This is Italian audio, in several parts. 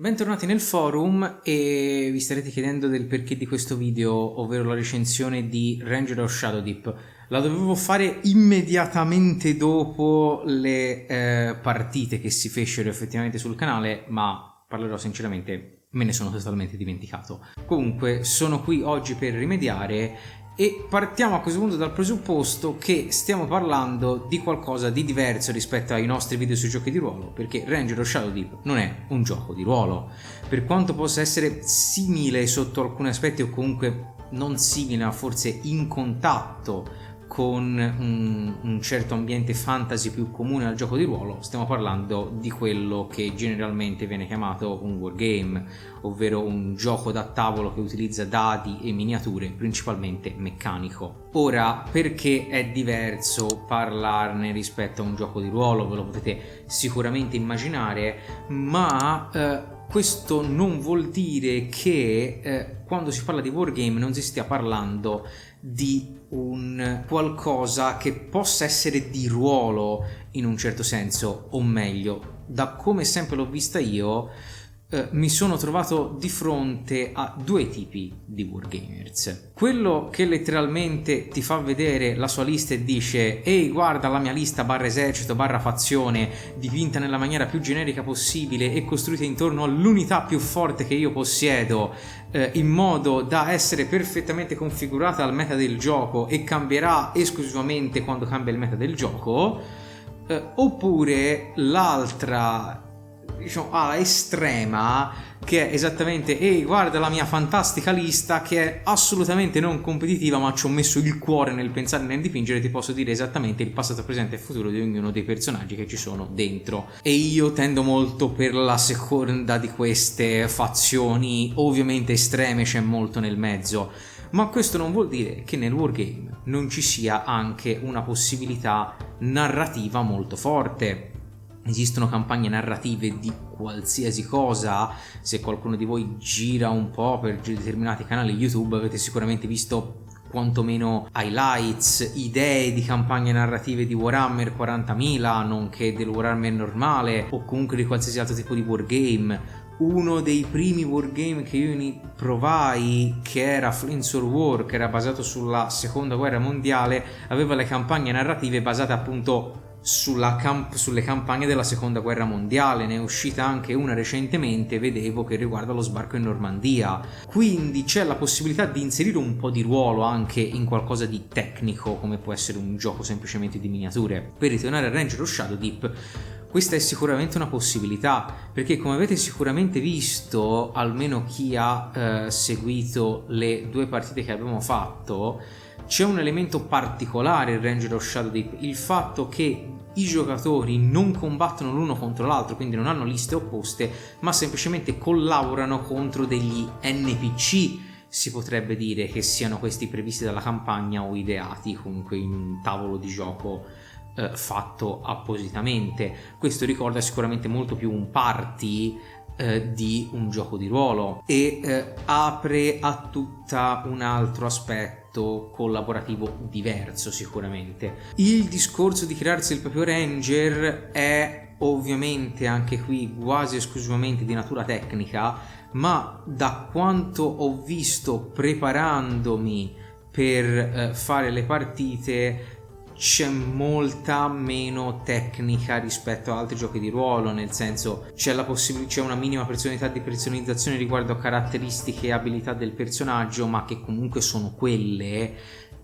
Bentornati nel forum e vi starete chiedendo del perché di questo video, ovvero la recensione di Ranger of Shadow Deep. La dovevo fare immediatamente dopo le partite che si fecero effettivamente sul canale, ma parlerò sinceramente, me ne sono totalmente dimenticato. Comunque sono qui oggi per rimediare e partiamo a questo punto dal presupposto che stiamo parlando di qualcosa di diverso rispetto ai nostri video sui giochi di ruolo, perché Ranger of Shadow Deep non è un gioco di ruolo, per quanto possa essere simile sotto alcuni aspetti o comunque non simile ma forse in contatto con un certo ambiente fantasy più comune al gioco di ruolo. Stiamo parlando di quello che generalmente viene chiamato un wargame, ovvero un gioco da tavolo che utilizza dadi e miniature, principalmente meccanico. Ora, perché è diverso parlarne rispetto a un gioco di ruolo? Ve lo potete sicuramente immaginare, ma questo non vuol dire che quando si parla di wargame non si stia parlando di un qualcosa che possa essere di ruolo in un certo senso, o meglio, da come sempre l'ho vista io, mi sono trovato di fronte a due tipi di wargamers. Quello che letteralmente ti fa vedere la sua lista e dice: ehi, guarda la mia lista barra esercito barra fazione, dipinta nella maniera più generica possibile e costruita intorno all'unità più forte che io possiedo, in modo da essere perfettamente configurata al meta del gioco e cambierà esclusivamente quando cambia il meta del gioco. Oppure l'altra, diciamo, alla estrema, che è esattamente: ehi, guarda la mia fantastica lista che è assolutamente non competitiva, ma ci ho messo il cuore nel pensare e nel dipingere, ti posso dire esattamente il passato, presente e futuro di ognuno dei personaggi che ci sono dentro. E io tendo molto per la seconda di queste fazioni, ovviamente estreme, c'è molto nel mezzo. Ma questo non vuol dire che nel wargame non ci sia anche una possibilità narrativa molto forte. Esistono campagne narrative di qualsiasi cosa. Se qualcuno di voi gira un po' per determinati canali YouTube avete sicuramente visto quantomeno highlights, idee di campagne narrative di Warhammer 40.000, nonché del Warhammer normale o comunque di qualsiasi altro tipo di wargame. Uno dei primi wargame che io provai, che era Flames War, che era basato sulla seconda guerra mondiale, aveva le campagne narrative basate appunto sulle campagne della seconda guerra mondiale. Ne è uscita anche una recentemente, vedevo, che riguarda lo sbarco in Normandia. Quindi c'è la possibilità di inserire un po' di ruolo anche in qualcosa di tecnico, come può essere un gioco semplicemente di miniature. Per ritornare a Ranger of Shadow Deep, questa è sicuramente una possibilità, perché come avete sicuramente visto, almeno chi ha seguito le due partite che abbiamo fatto, c'è un elemento particolare in Ranger of Shadow Deep: il fatto che i giocatori non combattono l'uno contro l'altro, quindi non hanno liste opposte, ma semplicemente collaborano contro degli NPC, si potrebbe dire, che siano questi previsti dalla campagna o ideati comunque in un tavolo di gioco fatto appositamente. Questo ricorda sicuramente molto più un party di un gioco di ruolo e apre a tutta un altro aspetto collaborativo diverso. Sicuramente il discorso di crearsi il proprio ranger è ovviamente anche qui quasi esclusivamente di natura tecnica, ma da quanto ho visto preparandomi per fare le partite c'è molta meno tecnica rispetto ad altri giochi di ruolo, nel senso c'è una minima personalizzazione riguardo a caratteristiche e abilità del personaggio, ma che comunque sono quelle,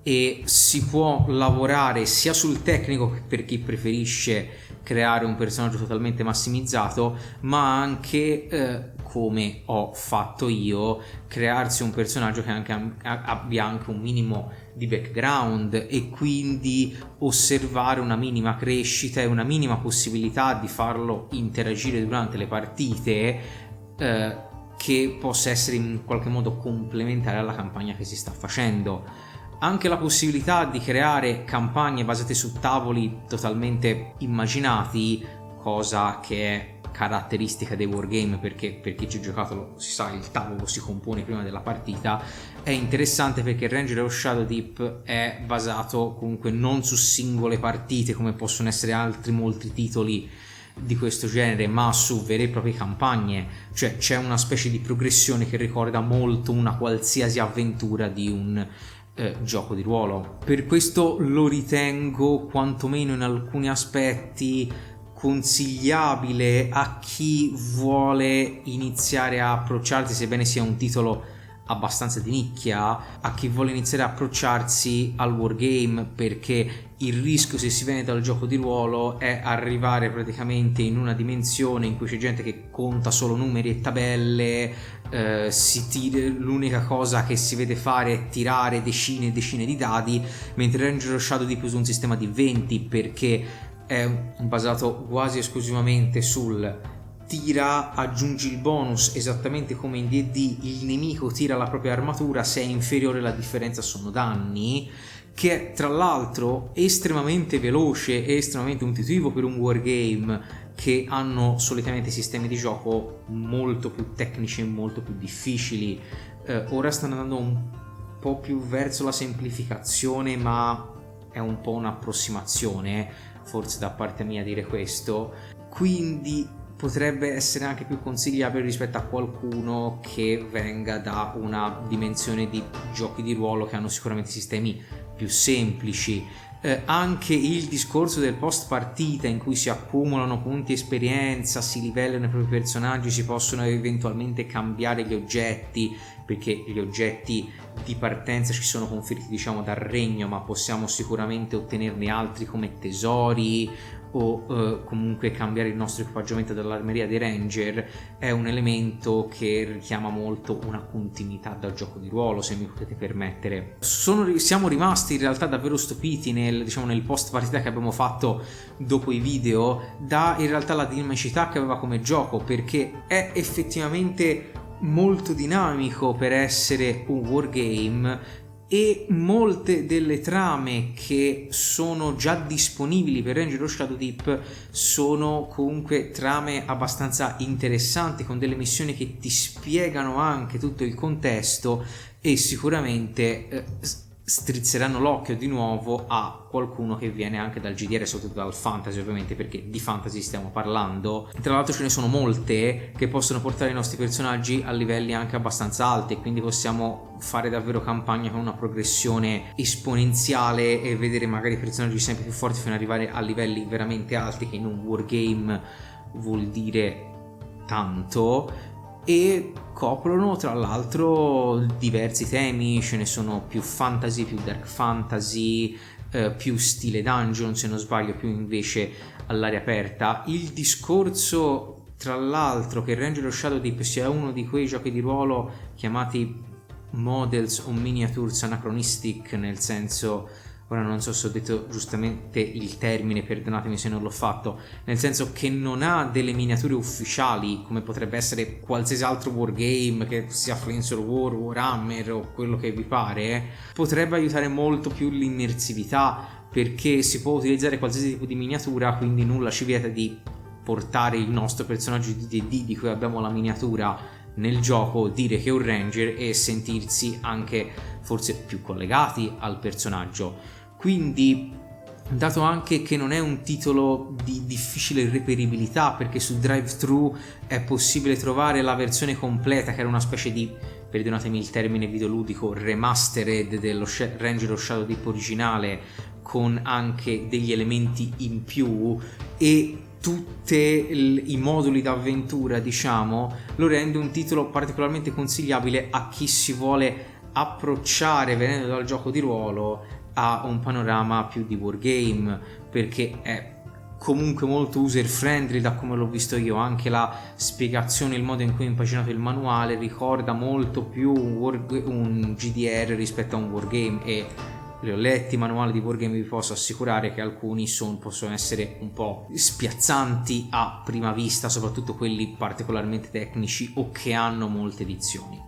e si può lavorare sia sul tecnico per chi preferisce creare un personaggio totalmente massimizzato, ma anche come ho fatto io, crearsi un personaggio che abbia anche un minimo di background e quindi osservare una minima crescita e una minima possibilità di farlo interagire durante le partite, che possa essere in qualche modo complementare alla campagna che si sta facendo. Anche la possibilità di creare campagne basate su tavoli totalmente immaginati, cosa che è caratteristica dei wargame, perché per chi ci ha giocato lo si sa, il tavolo si compone prima della partita, è interessante perché Ranger of Shadow Deep è basato comunque non su singole partite come possono essere altri molti titoli di questo genere, ma su vere e proprie campagne, cioè c'è una specie di progressione che ricorda molto una qualsiasi avventura di un gioco di ruolo. Per questo lo ritengo quantomeno in alcuni aspetti consigliabile a chi vuole iniziare a approcciarsi, sebbene sia un titolo abbastanza di nicchia, a chi vuole iniziare a approcciarsi al wargame, perché il rischio, se si viene dal gioco di ruolo, è arrivare praticamente in una dimensione in cui c'è gente che conta solo numeri e tabelle, l'unica cosa che si vede fare è tirare decine e decine di dadi, mentre Ranger of Shadow Deep usa un sistema di 20 perché è basato quasi esclusivamente sul tira, aggiungi il bonus, esattamente come in D&D il nemico tira la propria armatura, se è inferiore la differenza sono danni, che è tra l'altro estremamente veloce e estremamente intuitivo per un wargame che hanno solitamente sistemi di gioco molto più tecnici e molto più difficili. Ora stanno andando un po' più verso la semplificazione, ma è un po' un'approssimazione, forse da parte mia dire questo, quindi potrebbe essere anche più consigliabile rispetto a qualcuno che venga da una dimensione di giochi di ruolo che hanno sicuramente sistemi più semplici. Anche il discorso del post partita, in cui si accumulano punti esperienza, si livellano i propri personaggi, si possono eventualmente cambiare gli oggetti, perché gli oggetti di partenza ci sono conferiti diciamo dal regno, ma possiamo sicuramente ottenerne altri come tesori o comunque cambiare il nostro equipaggiamento dall'armeria dei ranger. È un elemento che richiama molto una continuità dal gioco di ruolo, se mi potete permettere. Siamo rimasti in realtà davvero stupiti nel post partita che abbiamo fatto dopo i video da in realtà la dinamicità che aveva come gioco, perché è effettivamente molto dinamico per essere un wargame, e molte delle trame che sono già disponibili per Ranger of Shadow Deep sono comunque trame abbastanza interessanti, con delle missioni che ti spiegano anche tutto il contesto e sicuramente strizzeranno l'occhio di nuovo a qualcuno che viene anche dal GDR, soprattutto dal fantasy, ovviamente, perché di fantasy stiamo parlando. Tra l'altro ce ne sono molte che possono portare i nostri personaggi a livelli anche abbastanza alti, e quindi possiamo fare davvero campagna con una progressione esponenziale e vedere magari personaggi sempre più forti fino ad arrivare a livelli veramente alti, che in un wargame vuol dire tanto. E coprono tra l'altro diversi temi, ce ne sono più fantasy, più dark fantasy, più stile dungeon se non sbaglio, più invece all'aria aperta. Il discorso tra l'altro che Ranger of Shadow Deep sia uno di quei giochi di ruolo chiamati models o miniatures anachronistic, nel senso, ora non so se ho detto giustamente il termine, perdonatemi se non l'ho fatto, nel senso che non ha delle miniature ufficiali come potrebbe essere qualsiasi altro wargame, che sia Flames of War, Warhammer o quello che vi pare, potrebbe aiutare molto più l'immersività, perché si può utilizzare qualsiasi tipo di miniatura, quindi nulla ci vieta di portare il nostro personaggio di D&D di cui abbiamo la miniatura nel gioco, dire che è un ranger e sentirsi anche forse più collegati al personaggio. Quindi, dato anche che non è un titolo di difficile reperibilità, perché su DriveThru è possibile trovare la versione completa, che era una specie di, perdonatemi il termine videoludico, remastered dello Ranger of Shadow Deep originale, con anche degli elementi in più e tutti i moduli d'avventura, diciamo, lo rende un titolo particolarmente consigliabile a chi si vuole approcciare, venendo dal gioco di ruolo, a un panorama più di wargame, perché è comunque molto user friendly da come l'ho visto io. Anche la spiegazione, il modo in cui è impaginato il manuale ricorda molto più un GDR rispetto a un wargame, e li ho letti i manuali di wargame, vi posso assicurare che alcuni possono essere un po' spiazzanti a prima vista, soprattutto quelli particolarmente tecnici o che hanno molte edizioni.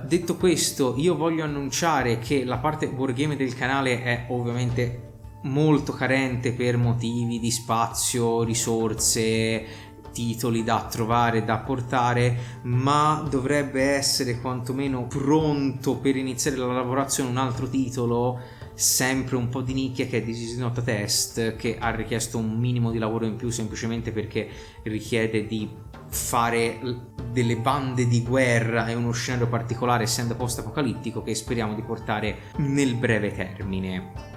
Detto questo, io voglio annunciare che la parte wargame del canale è ovviamente molto carente per motivi di spazio, risorse, titoli da trovare, da portare, ma dovrebbe essere quantomeno pronto per iniziare la lavorazione un altro titolo sempre un po' di nicchia, che è This Is Not a Test, che ha richiesto un minimo di lavoro in più semplicemente perché richiede di fare delle bande di guerra e uno scenario particolare, essendo post-apocalittico, che speriamo di portare nel breve termine.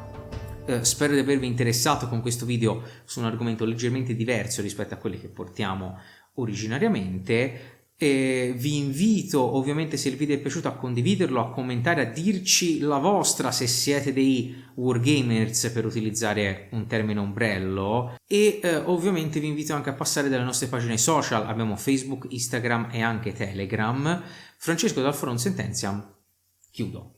Spero di avervi interessato con questo video su un argomento leggermente diverso rispetto a quelli che portiamo originariamente. Vi invito, ovviamente, se il video è piaciuto, a condividerlo, a commentare, a dirci la vostra se siete dei wargamers, per utilizzare un termine ombrello, e ovviamente vi invito anche a passare dalle nostre pagine social. Abbiamo Facebook, Instagram e anche Telegram. Francesco dal Forum Sententiam, chiudo.